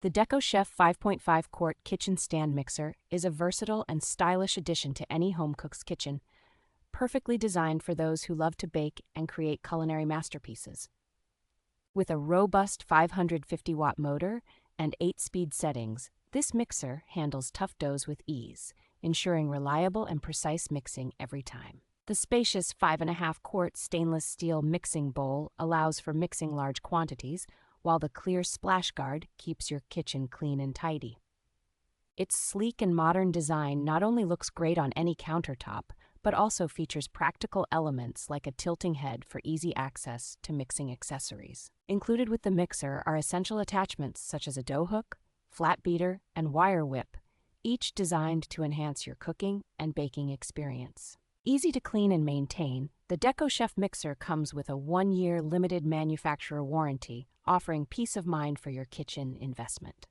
The Deco Chef 5.5 Quart Kitchen Stand Mixer is a versatile and stylish addition to any home cook's kitchen, perfectly designed for those who love to bake and create culinary masterpieces. With a robust 550-watt motor and 8-speed settings, this mixer handles tough doughs with ease, ensuring reliable and precise mixing every time. The spacious 5.5-quart stainless steel mixing bowl allows for mixing large quantities, while the clear splash guard keeps your kitchen clean and tidy. Its sleek and modern design not only looks great on any countertop, but also features practical elements like a tilting head for easy access to mixing accessories. Included with the mixer are essential attachments such as a dough hook, flat beater, and wire whip, each designed to enhance your cooking and baking experience. Easy to clean and maintain, the Deco Chef mixer comes with a 1-year limited manufacturer warranty, offering peace of mind for your kitchen investment.